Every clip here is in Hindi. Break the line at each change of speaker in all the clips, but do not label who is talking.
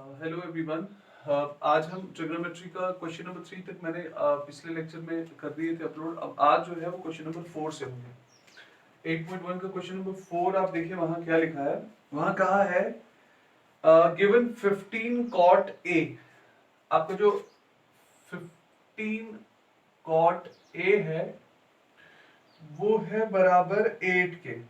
Hello everyone. आज हम ट्रिग्नोमेट्री का क्वेश्चन नंबर 3 तक मैंने पिछले लेक्चर में कर दिए थे अपलोड। अब आज जो है वो क्वेश्चन नंबर 4 से होंगे। 8.1 का क्वेश्चन नंबर 4 आप देखिए वहां क्या लिखा है। वहां कहा है गिवन 15 कॉट ए। आपका जो 15 कॉट ए है वो है बराबर 8 के।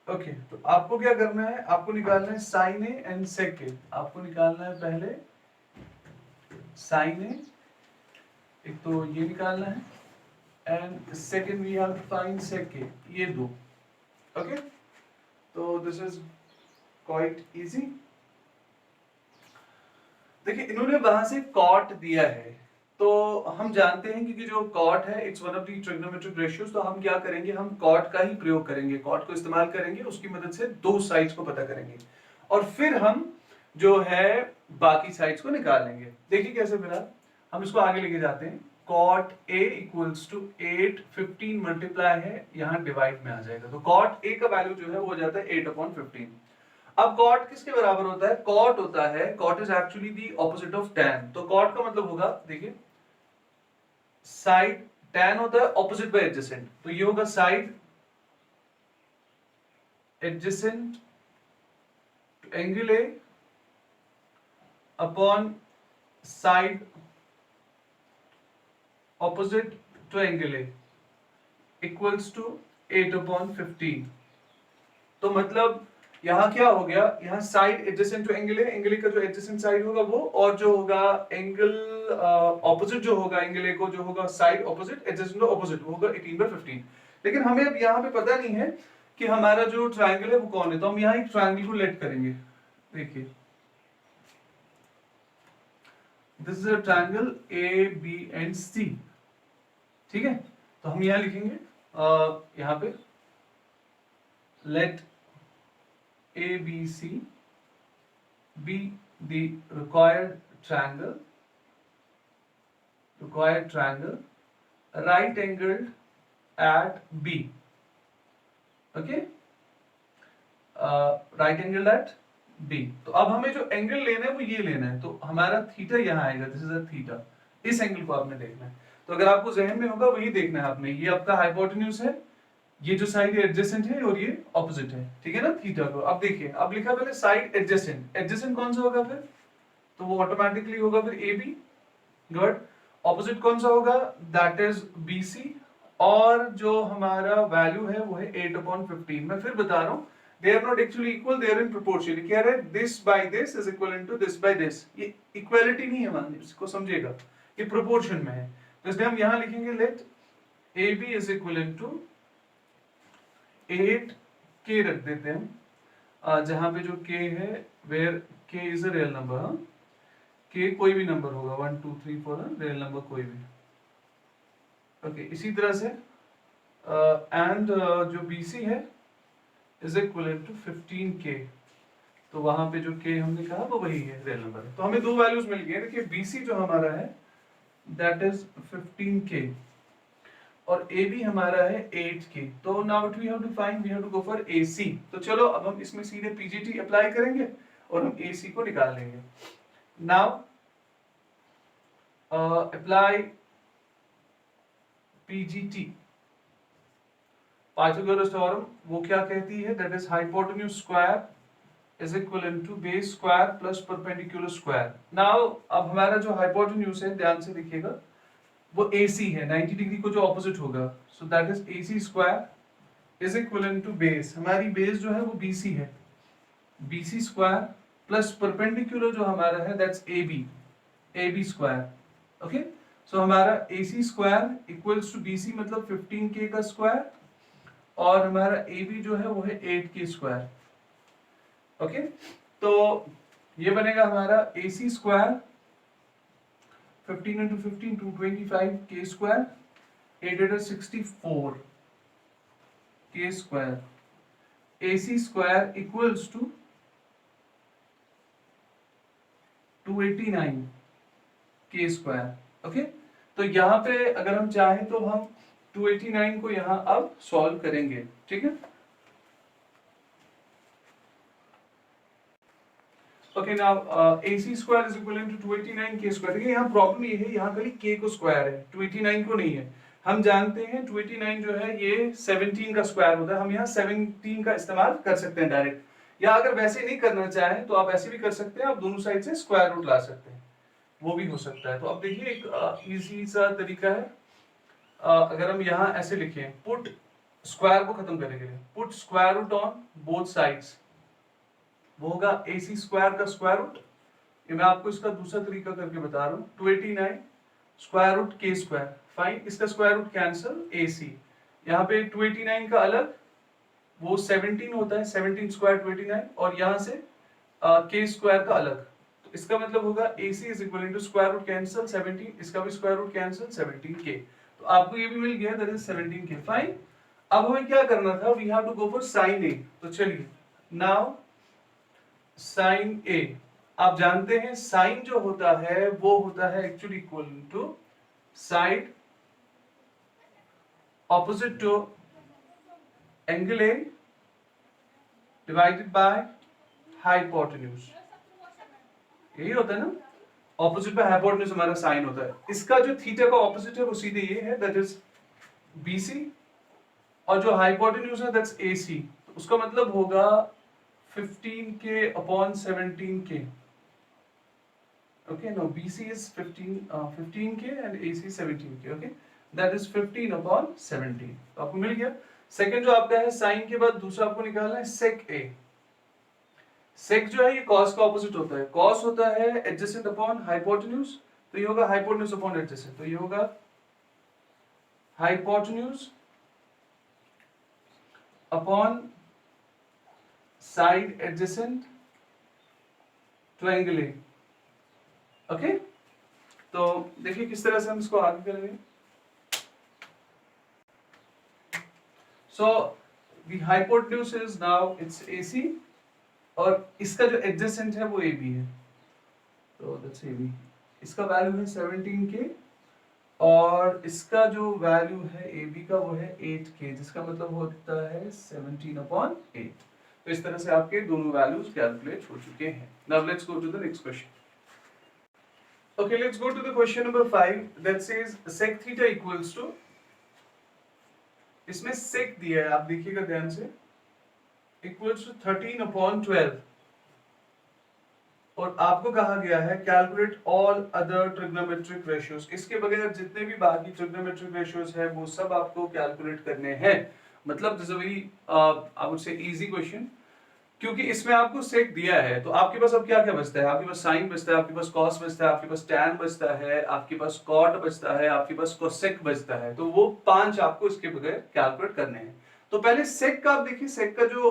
ओके तो आपको क्या करना है, आपको निकालना है साइन ए एंड सेक ए। आपको निकालना है पहले साइन ए, एक तो ये निकालना है and second we have to find sec A, ये दो। ओके तो दिस इज क्वाइट इजी। देखिए इन्होंने वहां से कॉट दिया है तो हम जानते हैं कि जो कॉट है it's one of the trigonometric ratios. तो हम क्या करेंगे, हम कॉट का ही प्रयोग करेंगे, कॉट को इस्तेमाल करेंगे, उसकी मदद से दो साइड्स को पता करेंगे और फिर हम जो है बाकी साइड्स को निकाल लेंगे। देखिए कैसे मिला, हम इसको आगे लेके जाते हैं। Cot A equals to 8, 15 multiply है यहाँ डिवाइड में आ जाएगा तो कॉट ए का वैल्यू जो है वो हो जाता है 8/15। अब कॉट किसके बराबर होता है, कॉट होता है, cot is actually the opposite of tan. तो कॉट का मतलब होगा, देखिए साइड, टैन होता है ऑपोजिट बाय एडजेसेंट, तो ये होगा side adjacent to angle A upon side opposite to angle A equals to 8/15। तो मतलब यहां क्या हो गया, यहां side adjacent to angle A, angle A का जो एडजेसेंट साइड होगा वो, और जो होगा एंगल ऑपोजिट जो होगा एंगल ए को, जो होगा side opposite adjacent to opposite, वो होगा 18/15। लेकिन हमें अब यहां पे पता नहीं है कि हमारा जो ट्रायंगल है वो कौन है, तो हम यहां एक ट्रायंगल को लेट करेंगे। देखिए this is a triangle A B and C, ठीक है। तो हम यहां लिखेंगे यहां पे let ABC be the required triangle right angled at B. Okay, right angled at B। तो अब हमें जो एंगल लेना है वो ये लेना है, तो हमारा थीटा यहाँ आएगा, दिस इज अ थीटा। इस एंगल को आपने देखना है, तो अगर आपको जहन में होगा वही देखना है आपने। ये आपका हाइपोटेन्यूज है, ये जो साइड एडजेसेंट है और ये ऑपोजिट है, ठीक है ना, थीटा को। अब देखिए, अब लिखा पहले साइड एडजेसेंट, एडजेसेंट कौन सा होगा फिर, तो वो ऑटोमेटिकली होगा फिर ए बी। गुड। ऑपोजिट कौन सा होगा, दैट इज बी सी। और जो हमारा वैल्यू है वो है 8/15। मैं फिर बता रहा हूं, they are not actually equal, they are in proportion. क्या है, this by this is equal to this by this, ये इक्वालिटी नहीं है, मान इसको समझिएगा, ये प्रोपोर्शन में है। तो इसलिए हम यहां लिखेंगे let A B is equal to 8 के रख देते हैं, जहां पे जो k है, where k is a real number. हाँ, k कोई भी नंबर होगा, 1 2 3 4, रियल नंबर कोई भी। ओके इसी तरह से एंड जो BC है इज इक्वल टू 15k। तो वहां पे जो k हमने कहा वो वही है, रियल नंबर है। तो हमें दो वैल्यूज मिल गए। देखिए BC जो हमारा है दैट इज 15k और ए बी हमारा है 8k। तो now what we have to find, we have to go for AC। तो चलो अब हम इसमें सीधे PGT अप्लाई करेंगे और हम AC को निकाल लेंगे। Now apply PGT, Pythagoras theorem, वो क्या कहती है, that is hypotenuse square is equal to base square plus perpendicular square. Now अब हमारा जो हाइपोटेन्यूज है, ध्यान से देखिएगा, वो AC है, 90 डिग्री को जो ऑपोजिट होगा, so that is AC square is equal to base, हमारी बेस जो है वो BC है, BC स्क्वायर प्लस परपेंडिकुलर जो हमारा है that's AB square. Okay so हमारा AC square equals to BC मतलब 15k का स्क्वायर, और हमारा AB जो है वो है 8k स्क्वायर। ओके तो ये बनेगा हमारा AC square 15 into 15 225k square, 864 k square. AC square equals to 289 k square. Okay तो यहाँ पे अगर हम चाहें तो हम 289 को यहाँ अब सॉल्व करेंगे, ठीक है। Okay now AC square is equal to 289 K square. देखिए यहाँ प्रॉब्लम ये है, यहाँ खाली K को स्क्वायर है, 289 को नहीं है। हम जानते हैं 289 जो है ये 17 का स्क्वायर होता है, हम यहाँ 17 का इस्तेमाल कर सकते हैं डायरेक्ट, या अगर वैसे नहीं करना चाहें तो आप ऐसे भी कर सकते हैं, आप दोनों साइड से स्क्वायर रूट ला सकते हैं, वो भी हो सकता है। तो अब देखिए एक इजी सा तरीका है, अगर हम यहाँ ऐसे लिखें, पुट स्क्वायर को खत्म करने के लिए put square root on both sides, वो होगा AC स्क्वायर का स्क्वायर रूट। ये मैं आपको इसका दूसरा तरीका करके बता रहा हूँ, 289 square root K square, fine, इसका स्क्वायर रूट कैंसिल, AC यहाँ पे 289 का अलग, वो 17 होता है, 17 स्क्वायर 289, और यहाँ से K स्क्वायर का अलग, तो इसका मतलब होगा AC is equal to square root cancel 17, इसका भी स्क्वायर रूट कैंसिल 17K, तो आपको ये भी मिल गया, दैट इज 17K, फाइन। अब हमें क्या करना था, we have to go for sine A, तो चलिए नाउ साइन A, आप जानते हैं साइन जो होता है वो होता है actually equal to side opposite to angle A divided by hypotenuse, यही होता है ना, ऑपोजिट बाय हाइपोटेन्यूज हमारा साइन होता है। इसका जो थीटा का ऑपोजिट है वो सीधे ये है, दैट इज BC, और जो हाइपोटेन्यूज है दैट्स AC, तो उसका मतलब होगा 15K upon 17K। Okay, now BC is 15K and AC 17K, okay, that is 15 upon 17, तो आपको मिल गया। सेकंड जो आपका है साइन के बाद दूसरा आपको निकालना है सेक A। सेक जो है ये कॉस का ऑपोजिट होता है, कॉस होता है एडजेसेंट अपॉन हाइपोटेन्यूज, तो ये होगा हाइपोटेन्यूज अपॉन एडजेसेंट, तो ये होगा hypotenuse upon side adjacent to angle A, okay. तो देखिए किस तरह से हम इसको आगे करेंगे। So the hypotenuse is now it's AC, और इसका जो एडजेसेंट है वो AB है, तो दैट्स AB, इसका वैल्यू है 17K, और इसका जो वैल्यू है AB का वो है 8K, जिसका मतलब होता है 17 अपॉन 8। तो इस तरह से आपके दोनों वैल्यूज कैलकुलेट हो चुके हैं। Now let's go to the next question. Okay, let's go to the question number 5 that says sec theta equals to, इसमें sec दिया है, आप देखिएगा ध्यान से, equals to 13 upon 12, और आपको कहा गया है calculate all other trigonometric ratios, इसके बगैर जितने भी बाकी ट्रिग्नोमेट्रिक रेशियोज है वो सब आपको कैलकुलेट करने हैं। मतलब this is a very I would say easy question, क्योंकि इसमें आपको सेक दिया है, तो आपके पास अब क्या क्या बचता है, आपके पास साइन बचता है, आपके पास कॉस बचता है, आपके पास टैन बचता है, आपके पास कॉट बचता है, आपके पास कोसेक बचता है, तो वो 5 आपको इसके बगैर कैलकुलेट करने हैं। तो पहले सेक का आप देखिए, सेक का जो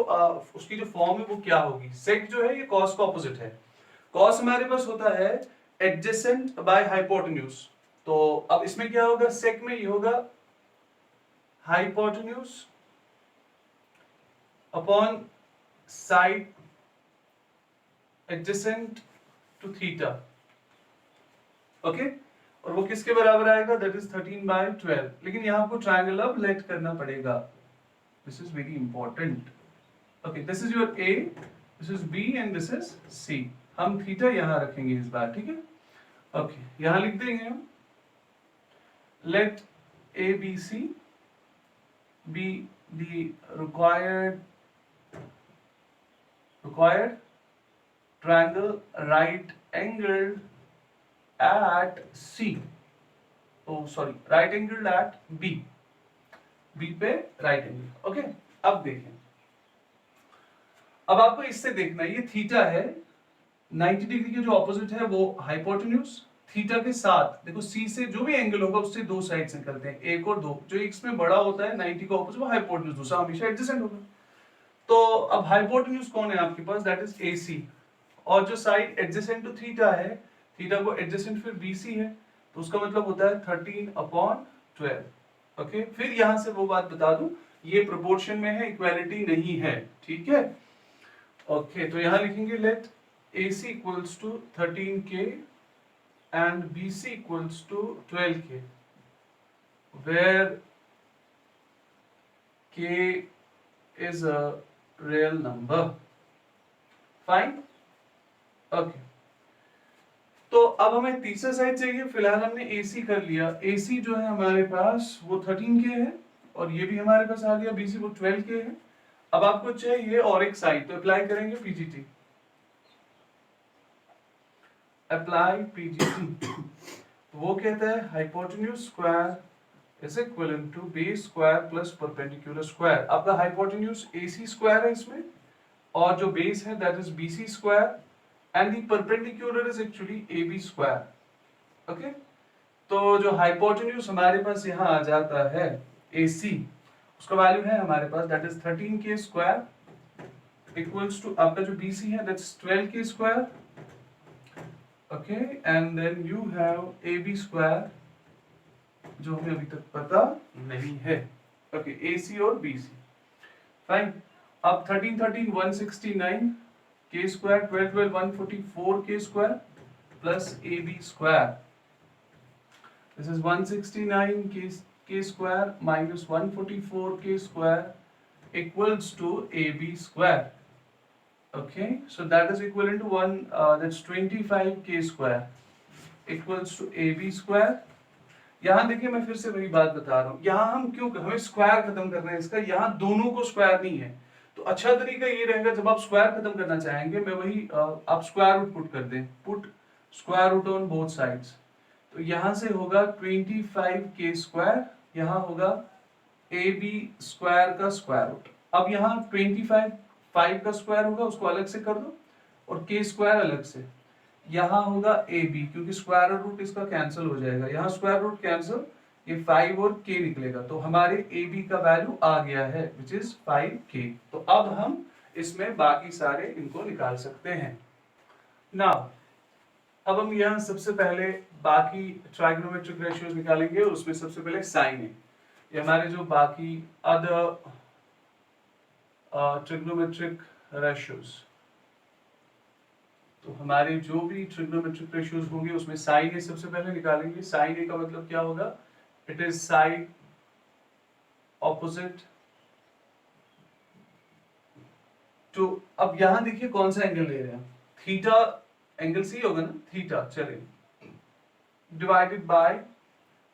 उसकी जो फॉर्म है वो क्या होगी। सेक जो है ये कॉस का ऑपोजिट है, कॉस हमारे पास होता है एडजेसेंट बाय हाइपोटेन्यूज, तो अब इसमें क्या होगा, सेक में ये होगा hypotenuse upon side adjacent to theta, okay, और वो किसके बराबर आएगा, दैट इज 13/12। लेकिन यहां आपको ट्रायंगल अब लेट करना पड़ेगा, this is very important. Okay, this is your A, this is B and this is C। हम थीटा यहां रखेंगे इस बार, ठीक है। ओके, यहां लिख देंगे हम, late ABC be the required triangle right angled at C, oh sorry, right angled at B, B पे राइट एंगल, ओके। अब देखें, अब आपको इससे देखना है, ये थीटा है, 90 डिग्री के जो ऑपोजिट है वो हाइपोटेन्यूज, थीटा के साथ देखो C से जो भी एंगल होगा उससे दो साइड निकलते हैं, एक और दो, जो इसमें बड़ा होता है 90 का ऑपोजिट वो हाइपोटेन्यूज, दूसरा हमेशा एडजेसेंट होगा। तो अब हाइपोटेन्यूज कौन है आपके पास, दैट इज AC, और जो साइड एडजेसेंट टू थीटा है, थीटा को एडजेसेंट फिर BC है, तो उसका मतलब होता है 13/12, ओके। फिर यहां से वो बात बता दूं, ये प्रोपोर्शन में है, इक्वालिटी नहीं है, ठीक है। ओके, तो यहां लिखेंगे let AC equals to 13K and BC equals to 12K, where K is a real number, fine, okay, तो अब हमें तीसरा साइड चाहिए। फिलहाल हमने AC कर लिया। AC जो है हमारे पास वो 13K है, और ये भी हमारे पास आ गया BC वो 12K है। अब आपको चाहिए और एक साइड, तो अप्लाई करेंगे PGT। अप्लाई PGT वो कहता है hypotenuse square is equivalent to base square plus perpendicular square. आपका हाइपोटेन्यूज AC स्क्वायर है इसमें, और जो बेस है that is BC square, and the perpendicular is actually AB square. Okay, तो जो हाइपोटेन्यूज हमारे पास यहाँ आ जाता है AC, उसका वैल्यू है हमारे पास that is 13K square equals to आपका जो BC है that's 12K square. Okay, and then you have AB square जो हमें अभी तक पता नहीं है। ओके, AC और BC फाइन। अब 13 13 169 K square, 12 12 144 K square plus AB square. This is 169 K square minus 144 K square equals to AB square. Okay, so that is equivalent to that's 25 K square equals to AB square. यहाँ देखिए मैं फिर से वही बात बता रहा हूँ, यहाँ हम क्यों हमें स्क्वायर खत्म करना है इसका, यहाँ दोनों को स्क्वायर नहीं है। तो अच्छा तरीका ये रहेगा जब आप स्क्वायर खत्म करना चाहेंगे, मैं वही आप स्क्वायर रूट पुट कर दें, put square root on both sides. तो यहां से होगा 25K स्क्वायर, यहां होगा AB स्क्वायर का स्क्वायर रूट। अब यहाँ 25 5 का स्क्वायर होगा, उसको अलग से कर दो, और K स्क्वायर अलग से। यहाँ होगा AB, क्योंकि स्क्वायर रूट इसका कैंसिल हो जाएगा, यहाँ स्क्वायर रूट कैंसिल, ये 5 और K निकलेगा, तो हमारे AB का वैल्यू आ गया है विच इज 5K। तो अब हम इसमें बाकी सारे इनको निकाल सकते हैं। नाउ अब हम यहाँ सबसे पहले बाकी ट्राइगोनोमेट्रिक रेशियोज निकालेंगे, उसमें सबसे पहले साइन है। ये हमारे जो बाकी अदर ट्रिग्नोमेट्रिक रेशियोज, तो हमारे जो भी ट्रिग्नोमेट्रिक रेशियोज होंगे उसमें साइन ए सबसे पहले निकालेंगे। साइन ए का मतलब क्या होगा, it is side opposite to, अब यहां देखिए कौन सा एंगल ले रहे हैं, थीटा एंगल सी होगा ना, थीटा, चलिए, divided by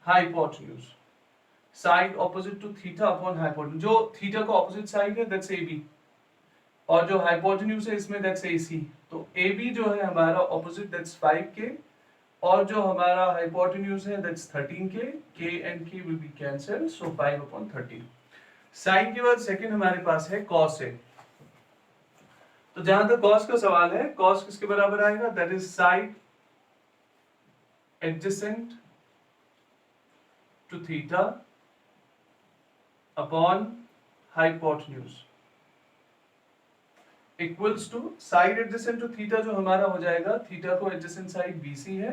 hypotenuse, side opposite to theta upon hypotenuse. जो थीटा का ऑपोजिट साइड है दैट्स AB, और जो हाइपोटेन्यूज है इसमें दैट्स AC। तो AB जो है हमारा ऑपोजिट दैट्स 5K, और जो हमारा हाइपोटेन्यूज है that's 13K। K and K will be cancelled, सो 5/13। साइन के बाद सेकंड हमारे पास है cos A। तो जहां तक cos का सवाल है, cos किसके बराबर आएगा, that is side adjacent to theta upon hypotenuse equals to side adjacent to theta जो हमारा हो जाएगा, थीटा को एडजेसेंट साइड BC है,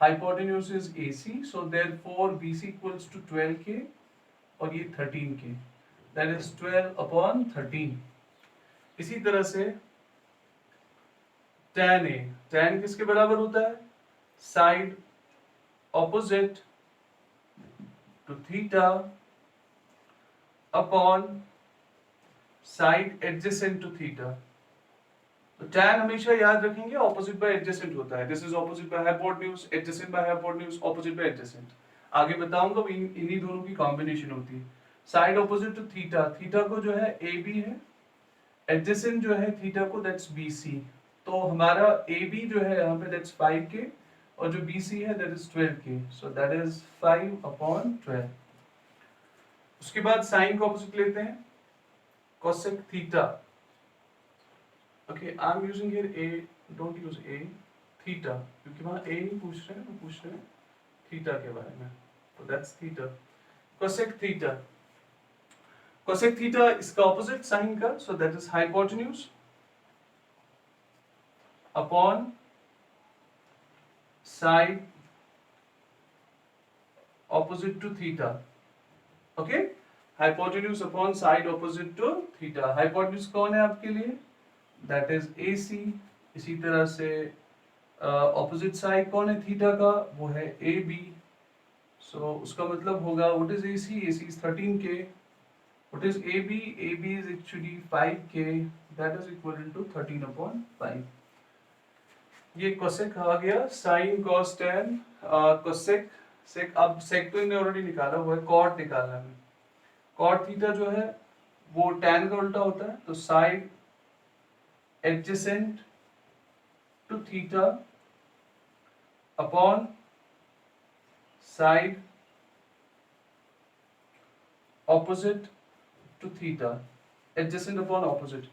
hypotenuse is AC, so therefore BC equals to 12K और ये 13K, दैट इज 12/13। इसी तरह से tan A, tan किसके बराबर होता है, side opposite to theta upon side adjacent to theta. तो tan हमेशा याद रखेंगे ऑपोजिट बाय एडजेसेंट होता है, this is opposite by hypotenuse, adjacent by hypotenuse, opposite by adjacent. आगे बताऊंगा इन्हीं दोनों की कॉम्बिनेशन होती है। Side opposite to theta, theta को जो है AB है, एडजेसेंट जो है थीटा को दैट्स BC। तो हमारा AB जो है यहाँ पे दैट्स 5K, और जो BC है that is 12K, so that is 5/12। उसके बाद साइन को ऑपोजिट लेते हैं, cosec theta. Okay, I'm using here A, don't use A, theta, क्योंकि वहाँ A नहीं पूछ रहे हैं, वो पूछ रहे हैं थीटा के बारे में, तो that's theta, cosec theta, cosec theta इसका opposite साइन का, so that is hypotenuse upon side opposite to theta, okay, hypotenuse upon side opposite to theta। hypotenuse कौन है आपके लिए, दैट इज AC। इसी तरह से ऑपोजिट साइड कौन है थीटा का, वो है AB, सो उसका मतलब होगा what is AC, AC is 13K, what is AB, AB is actually 5K, that is equal to 13/5। ये कोसेक आ गया, sine cos tan cosec sec. अब सेक तो इन्हें ऑलरेडी निकाला हुआ है, कॉट निकालना है। कॉट थीटा जो है वो टैन का उल्टा होता है, तो side adjacent to theta upon side opposite to theta, adjacent upon opposite.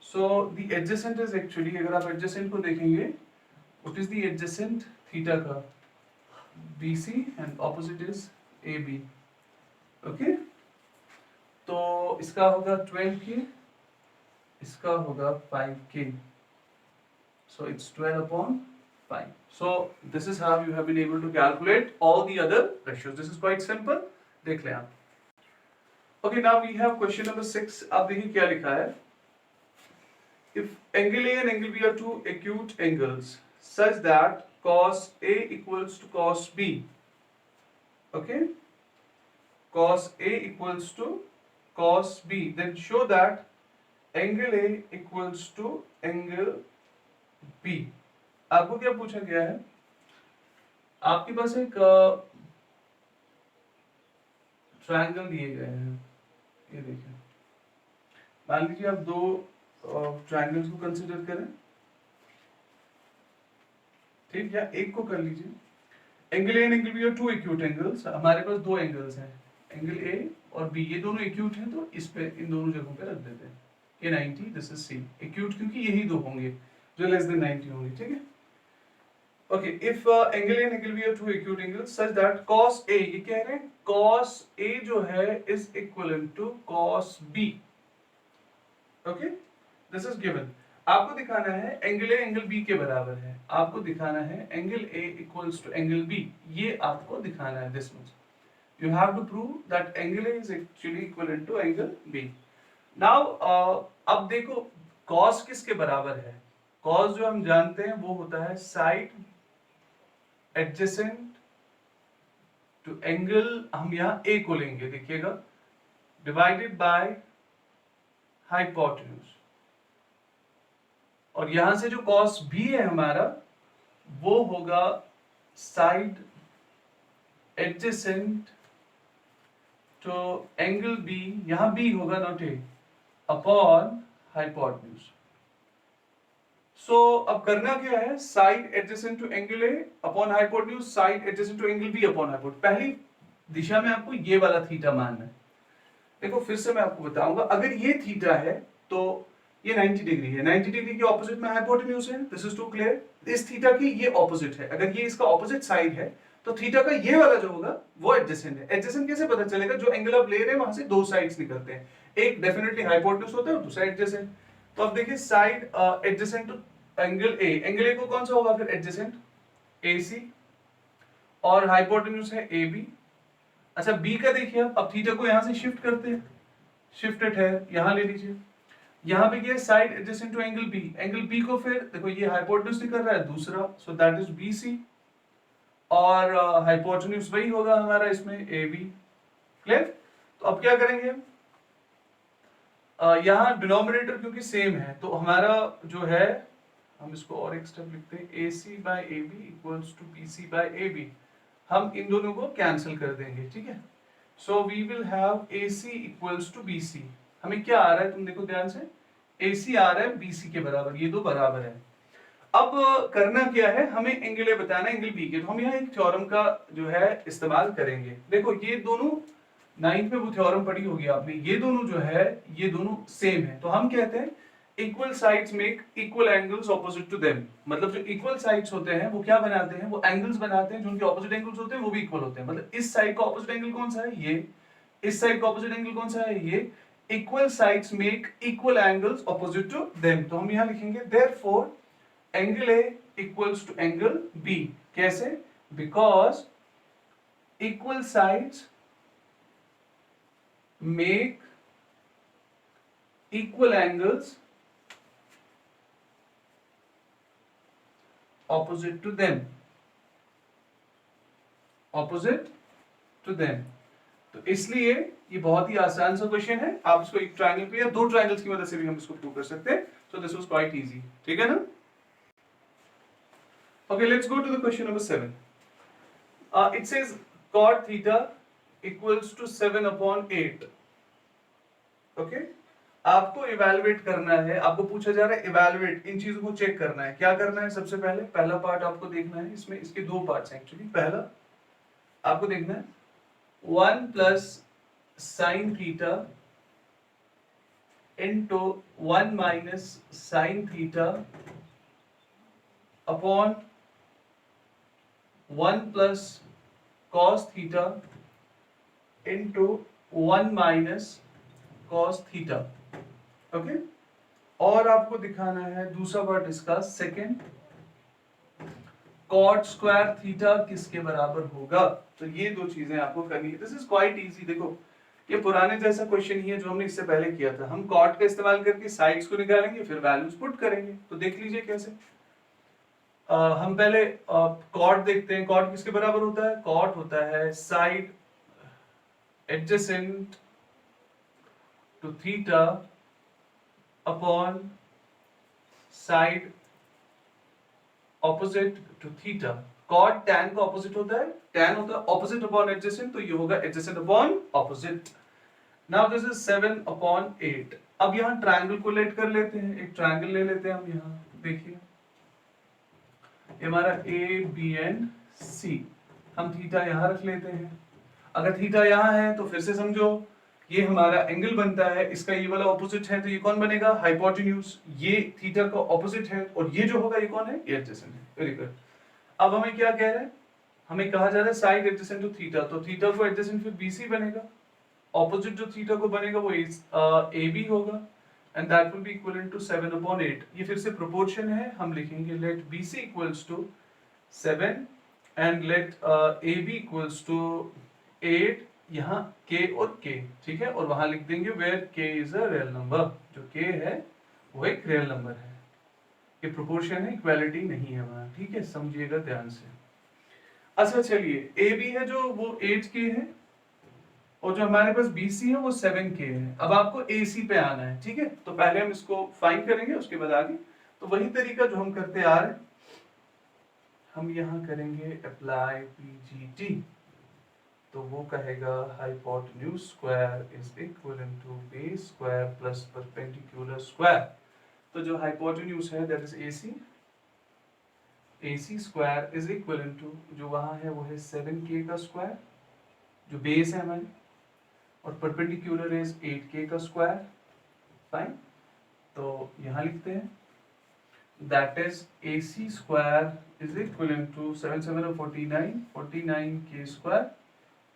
So the adjacent is actually, अगर आप adjacent को देखेंगे, what is the adjacent theta का BC and opposite is AB. Okay? तो इसका होगा 12K, इसका होगा 5K. So it's 12 upon 5. So this is how you have been able to calculate all the other ratios. This is quite simple. देख लें आप. Okay, now we have question number 6. आप देखिए क्या लिखा है. If angle A and angle B are two acute angles such that cos A equals to cos B, okay, cos A equals to cos B, then show that angle A equals to angle B. आपको क्या पूछा गया है? आपके पास एक ट्रायंगल दिए गए हैं, ये देखिए, मान लीजिए आप दो ट्रायंगल्स को कंसीडर करें, ठीक, या एक को कर लीजिए. Angle A and angle B are two acute angles. हमारे पास दो एंगल्स हैं, एंगल ए और बी, ये दोनों एक्यूट हैं, तो इस पे इन दोनों जगहों पे रख देते हैं. ये 90, दिस इज सी. एक्यूट क्योंकि यही दो होंगे जो लेस देन 90 होंगे, ठीक है. Okay, if angle A and angle B are two acute angles such that cos A, ये कह रहे हैं cos A जो है is equivalent to cos B. Okay, this is given. आपको दिखाना है एंगल ए एंगल बी के बराबर है, आपको दिखाना है angle A equals to angle B, ये आपको दिखाना है. This means you have to prove that angle A is actually equivalent to angle B. Now अब देखो cos किसके बराबर है. cos जो हम जानते हैं वो होता है साइड एडजेसेंट टू एंगल, हम यहाँ a को लेंगे, देखिएगा, डिवाइडेड बाय हाइपोटेन्यूज, और यहां से जो cos b है हमारा वो होगा side adjacent to angle b, यहां b होगा not a, upon hypotenuse. So अब करना क्या है, side adjacent to angle a upon hypotenuse, side adjacent to angle b upon hypotenuse. पहली दिशा में आपको ये वाला थीटा मानना है. देखो फिर से मैं आपको बताऊंगा, अगर ये थीटा है तो ये 90 डिग्री है, 90 डिग्री के ऑपोजिट में हाइपोटेन्यूज है. This is too clear. इस थीटा की ये ऑपोजिट है, अगर ये इसका ऑपोजिट साइड है तो थीटा का ये वाला जो होगा वो एडजेसेंट है. एडजेसेंट कैसे पता चलेगा, जो एंगल आप ले रहे हैं वहां से दो साइड्स निकलते हैं, एक डेफिनेटली हाइपोटेन्यूज होता है और दूसरा एडजेसेंट. तो अब देखिए side adjacent to angle A, angle A को कौन सा होगा फिर एडजेसेंट, AC, और हाइपोटेन्यूज है AB. अच्छा B का देखिए, अब थीटा को यहां से शिफ्ट करते हैं, शिफ्टेड है, यहां ले लीजिए. यहां पे क्या side adjacent to angle B, angle B को फिर देखो ये हाइपोटेन्यूज निकल रहा है दूसरा, सो दैट इज BC, और हाइपोटेन्यूज वही होगा हमारा इसमें AB. क्लियर. तो अब क्या करेंगे, यहाँ डिनोमिनेटर क्योंकि सेम है तो हमारा जो है, हम इसको और एक स्टेप लिखते हैं, AC by AB equals to BC by AB. हम इन दोनों को कैंसिल कर देंगे, ठीक है. So we will have AC equals to BC. हमें क्या आ रहा है, तुम देखो ध्यान से, AC आ रहा है BC के बराबर, ये दो बराबर है. अब करना क्या है, हमें एंगल ए बताना है एंगल B के, तो हम यहाँ एक थ्योरम का जो है इस्तेमाल करेंगे. देखो ये दोनों 9th में वो थ्योरम पढ़ी होगी आपने, ये दोनों जो है ये दोनों सेम है, तो हम कहते हैं equal sides make equal angles opposite to them. मतलब जो इक्वल साइड्स होते हैं वो क्या बनाते हैं, वो एंगल्स बनाते हैं, जो उनके ऑपोजिट एंगल्स होते हैं वो भी इक्वल होते हैं. मतलब इस साइड का ऑपोजिट एंगल कौन सा है, ये. इस साइड का ऑपोजिट एंगल कौन सा है, ये. Equal sides make equal angles opposite to them. तो हम यहां लिखेंगे therefore angle A equals to angle B. कैसे, because equal sides make equal angles opposite to them, opposite to them. तो इसलिए ये बहुत ही आसान सा क्वेश्चन है, आप इसको एक ट्रायंगल पे या दो ट्रायंगल्स की मदद से भी हम इसको प्रूव कर सकते हैं. So this was quite easy, ठीक है ना. Okay, let's go to the question number 7. It says cot theta equals to 7 upon 8. Okay? आपको इवेलुएट करना है, आपको पूछा जा रहा है इवेलुएट, इन चीजों को चेक करना है। क्या करना है? सबसे पहले पहला पार्ट आपको देखना है, इसमें इसके दो पार्ट्स हैं एक्चुअली। पहला आपको देखना है 1 plus sine theta into 1 minus sine theta upon 1 plus cos theta into 1 minus cos theta. Okay, और आपको दिखाना है दूसरा पार्ट इसका सेकेंड, कॉट स्क्वायर थीटा किसके बराबर होगा। तो ये दो चीजें आपको करनी है। This is quite easy. देखो ये पुराने जैसा क्वेश्चन ही है जो हमने इससे पहले किया था। हम कॉट का इस्तेमाल करके साइड्स को निकालेंगे, फिर वैल्यूज पुट करेंगे। तो देख लीजिए कैसे। हम पहले कॉट देखते हैं। कॉट किसके बराबर होता है? कॉट होता है side adjacent to theta upon side opposite to theta. Cot tan का ऑपोजिट होता है, टैन होता है ऑपोजिट अपॉन एडजेसेंट, तो ये होगा adjacent upon opposite. Now this is 7 upon 8। अब यहां ट्रायंगल को लेट कर लेते हैं, एक ट्रायंगल ले लेते हैं हम। यहां देखिए ये हमारा ए बी एंड सी। हम थीटा यहां रख लेते हैं। अगर थीटा यहां है तो फिर से समझो ये हमारा एंगल बनता है, इसका ये वाला ऑपोजिट है, तो ये कौन बनेगा? हाइपोटेन्यूज। ये थीटा का ऑपोजिट है, और ये जो होगा ये कौन है? ये एडजेसेंट है। Very good. अब हमें क्या कह रहे हैं? हमें कहा जा रहा है साइड एडजेसेंट टू थीटा, तो थीटा को एडजेसेंट फिर बीसी बनेगा। ऑपोजिट जो थीटा को बनेगा वो ए बी होगा, and that will be equivalent to 7 upon 8। ये फिर से प्रोपोर्शन है, हम लिखेंगे let BC equals to 7 and let AB equals to 8। यहाँ K और K, ठीक है, और वहां लिख देंगे where K is a real number. जो K है वो एक रियल नंबर है। ये प्रोपोर्शन है, इक्वालिटी नहीं है वहां, ठीक है, समझिएगा ध्यान से। अच्छा चलिए, AB है जो वो 8K है, और जो हमारे पास BC है वो 7K है। अब आपको AC पे आना है, ठीक है। तो पहले हम इसको फाइंड करेंगे, उसके बाद आगे। तो वही तरीका जो हम करते आ रहे हैं, हम यहां करेंगे अप्लाई PGT। तो वो कहेगा hypotenuse square is equivalent to base square plus perpendicular square. तो जो हाइपोटेन्यूज है that is AC square is equivalent to, जो वहां है वो है 7K का स्क्वायर, जो बेस है हमारी, और परपेंडिकुलर इज 8K का स्क्वायर। फाइन, तो यहां लिखते हैं that is AC square is equivalent to 7 7 49 49K square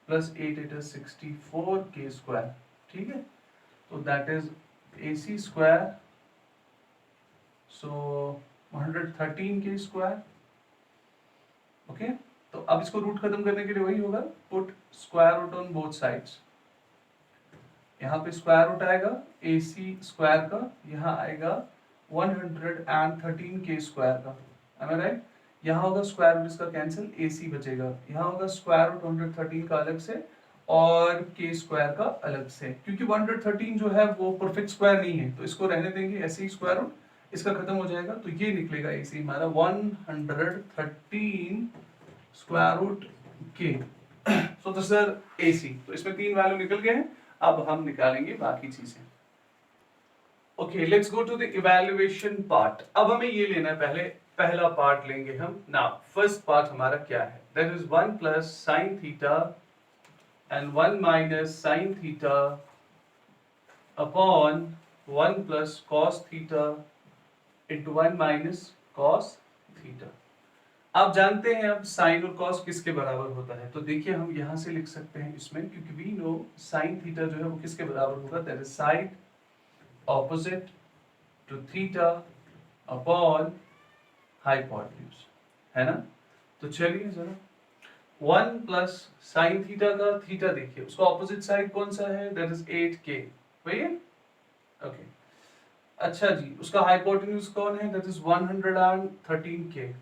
plus 8 8 64K square, ठीक है। तो that is AC square, so 113K square. Okay, तो अब इसको रूट खत्म करने के लिए वही होगा, put square root on both sides. यहाँ पे स्क्वायर रूट आएगा AC स्क्वायर का, यहाँ आएगा 113K स्क्वायर का। am I right? यहाँ होगा स्क्वायर रूट इसका कैंसिल, AC बचेगा। यहाँ होगा स्क्वायर रूट 113 का अलग से और K स्क्वायर का अलग से, क्योंकि 113 जो है वो परफेक्ट स्क्वायर नहीं है, तो इसको रहने देंगे ऐसे ही। स्क्वायर रूट इसका खत्म हो जाएगा, तो ये निकलेगा AC हमारा 113 square root K। So this is AC। तो इसमें तीन वैल्यू निकल गए हैं। अब हम निकालेंगे बाकी चीजें। Okay, let's go to the evaluation part. अब हमें ये लेना है, पहले पहला पार्ट लेंगे हम। नाउ फर्स्ट पार्ट हमारा क्या है? That is 1 plus sine theta and 1 minus sine theta upon 1 plus cos theta into 1 minus cos theta. आप जानते हैं अब साइन और कॉस किसके बराबर होता है, तो देखिए हम यहां से लिख सकते हैं इसमें, क्योंकि वी नो साइन थीटा जो है वो किसके बराबर होगा? That is side opposite to theta upon hypotenuse, है ना। तो चलिए जरा 1 प्लस साइन थीटा का, थीटा देखिए उसका ऑपोजिट साइड कौन सा है? दैट इज 8K, वही है। ओके, अच्छा जी, उसका हाइपोटेन्यूज कौन है? That is 113K।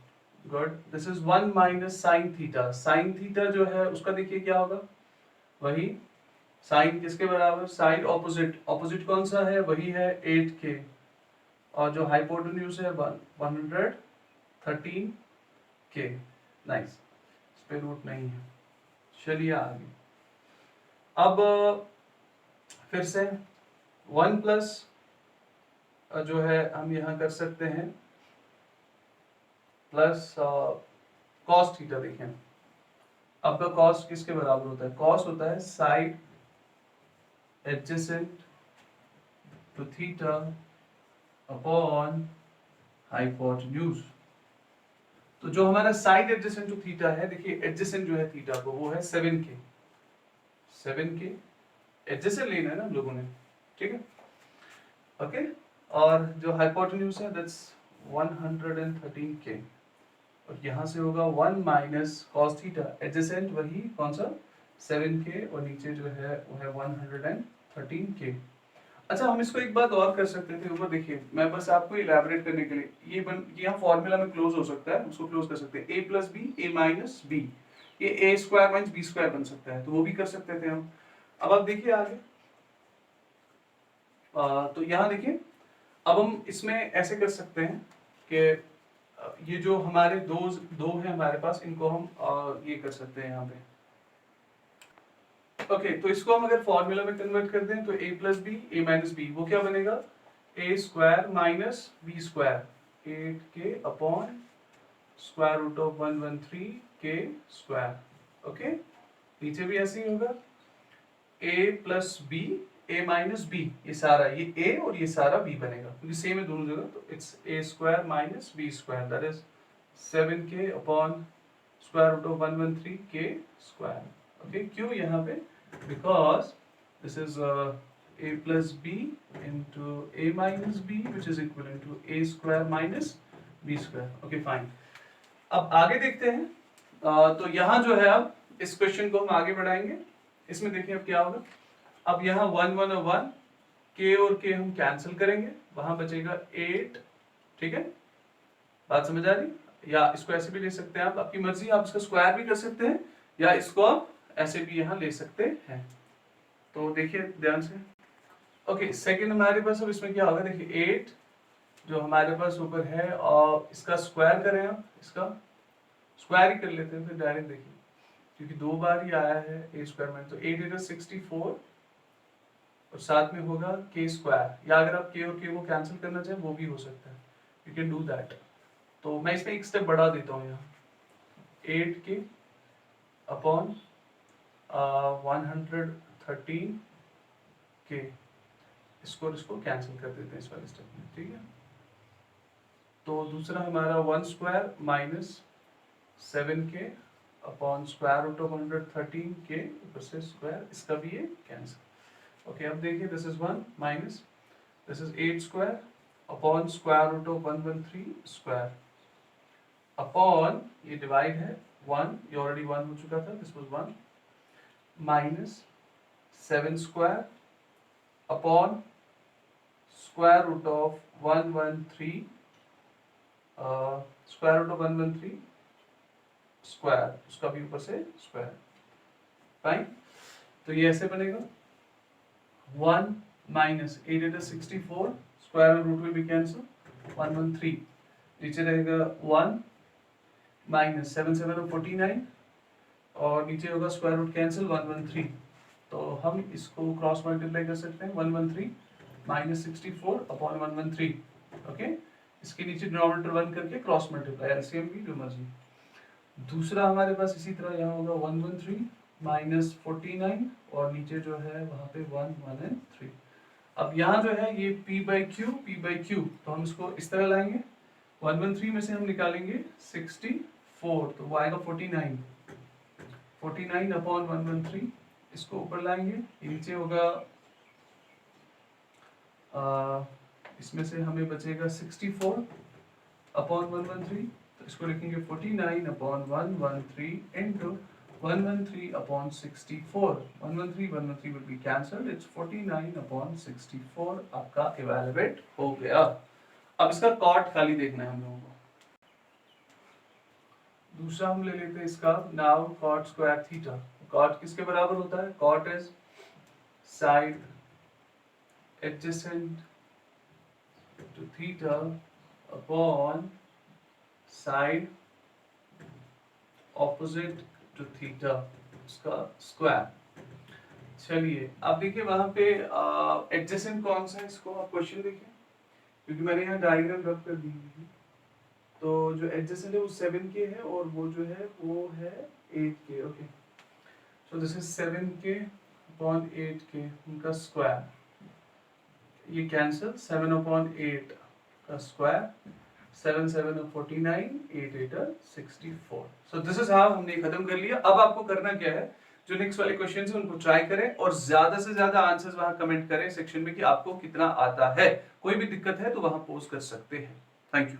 Good. This is 1 minus sine theta. Sine theta जो है उसका देखिए क्या होगा? वही साइन किसके बराबर? साइड ऑपोजिट, ऑपोजिट कौन सा है? वही है 8K, और जो हाइपोटेन्यूज है 113 के। नाइस, इस पे रूट नहीं है। चलिए आगे। अब फिर से 1 प्लस जो है हम यहाँ कर सकते हैं प्लस कॉस थीटा। देखें आपका कॉस किसके बराबर होता है? कॉस होता है side adjacent to theta upon hypotenuse. तो जो हमारा साइड एडजेसेंट टू थीटा है, देखिए एडजेसेंट जो है थीटा को वो है 7k। 7k एडजेसेंट लेना है ना हम लोगों ने, ठीक है, ओके। और जो हाइपोटेन्यूज है दैट्स 113k। और यहाँ से होगा 1 माइनस कॉस थीटा, एडजेसेंट वही कौन सा 7k, और नीचे जो है वो है 113k। अच्छा, हम इसको एक बात और कर सकते थे ऊपर। देखिए मैं बस आपको इलैबोरेट करने के लिए ये यहाँ फॉर्मूला में क्लोज हो सकता है, उसको क्लोज कर सकते हैं। a plus B A minus B, ये A square minus B square बन सकता है, तो वो भी कर सकते थे हम। अब आप देखिए आगे, तो यहाँ देखिए अब हम इसमें ऐसे कर सकते हैं कि ये जो हमारे दो है हमारे पास, इनको हम ये कर सकते हैं यहाँ पे। ओके, तो इसको हम अगर फॉर्मूला में कन्वर्ट कर दें तो a plus B A minus B, वो क्या बनेगा? A square minus B square, 8k upon square root of 113k square. Okay, नीचे भी ऐसे ही होगा a plus B A minus B, ये सारा ये a और ये सारा b बनेगा क्योंकि सेम है दोनों जगह। तो it's a square minus b square, that is 7k upon square root of 113k square. Okay, क्यों यहाँ पे? because this is a plus b into a minus b which is equivalent to a square minus b square। okay fine। अब आगे देखते हैं। तो यहाँ जो है अब इस क्वेश्चन को हम आगे बढ़ाएंगे। इसमें देखिए अब क्या होगा। अब यहाँ 1 1 और 1 k और k हम कैंसिल करेंगे, वहां बचेगा 8। ठीक है, बात समझ आ रही? या इसको ऐसे भी ले सकते हैं आप, आपकी मर्जी, आप इसका स्क्वायर भी कर सकते हैं या इसको आप ऐसे भी यहाँ ले सकते हैं। तो देखिए ध्यान से। ओके, सेकंड हमारे पास अब इसमें क्या होगा, देखिए 8 जो हमारे पास ऊपर है और इसका स्क्वायर करें, हम इसका स्क्वायर ही कर लेते हैं फिर डायरेक्ट। देखिए क्योंकि दो बार ही आया है ए स्क्वायर में, तो 8 इज 64 और साथ में होगा के स्क्वायर, या अगर आप के और के वो कैंसिल करना चाहें वो भी हो सकता है, यू कैन डू दैट। तो मैं इसमें एक स्टेप बढ़ा देता हूँ यहाँ, 8k अपॉन 113k, इसको कैंसिल कर देते हैं इस वाले स्टेप में, ठीक है। तो दूसरा हमारा 1 square minus 7k upon square root of 113k ऊपर से स्क्वायर, इसका भी ये कैंसिल। ओके, अब देखिए this is 1 minus this is 8 square upon square root of 113 square upon ये डिवाइड है 1, ये ऑलरेडी 1 हो चुका था, this was 1 minus 7 square upon square root of 113 square root of 113 square, उसका भी ऊपर से स्क्वायर। फाइन, तो ये ऐसे बनेगा 1 minus 8 64 square root will be cancel 113, नीचे रहेगा 1 माइनस 7 7 49 और नीचे होगा स्क्वायर रूट कैंसिल 113। तो हम इसको क्रॉस मल्टीप्लाई कर सकते हैं, 113 माइनस 64 अपॉन 113। ओके, इसके नीचे डिनोमिनेटर 1 करके क्रॉस मल्टीप्लाई, एलसीएम भी जो मर्जी। दूसरा हमारे पास इसी तरह यहाँ होगा 113 माइनस 49 और नीचे जो है वहाँ पे 1 1 एंड 3। अब यहाँ जो है ये p बाई क्यू, तो हम इसको इस तरह लाएंगे, 113 में से हम निकालेंगे 64 तो वो आएगा 49 अपॉन 113, इसको ऊपर लाएंगे, नीचे होगा इसमें से हमें बचेगा 64 अपॉन 113, तो इसको लिखेंगे 49 upon 113 into 113 upon 64, 113 will be cancelled, it's 49 upon 64 आपका इवैल्यूएट हो गया। अब इसका कॉट खाली देखना है हम लोगों को। दूसरा हम ले लेते हैं इसका, now cot square theta. Cot किसके बराबर होता है? Cot is side adjacent to theta upon side opposite to theta उसका स्क्वायर। चलिए अब देखिए वहां पे एडजेसेंट कौन सा है, इसको आप क्वेश्चन देखिए, क्योंकि मैंने यहाँ डायग्राम रख कर दी हुई है। तो जो एडजेसेंट है वो 7k है और वो जो है वो है 8k। Okay, so this is 7k upon 8k उनका स्क्वायर, ये कैंसिल, 7 अपॉन 8 का square, 7 7 49, 8 8 64। So this is how हमने खत्म कर लिया। अब आपको करना क्या है, जो नेक्स्ट वाले क्वेश्चन है उनको ट्राई करें और ज्यादा से ज्यादा आंसर्स वहां कमेंट करें सेक्शन में कि आपको कितना आता है। कोई भी दिक्कत है तो वहां पोस्ट कर सकते हैं। Thank you.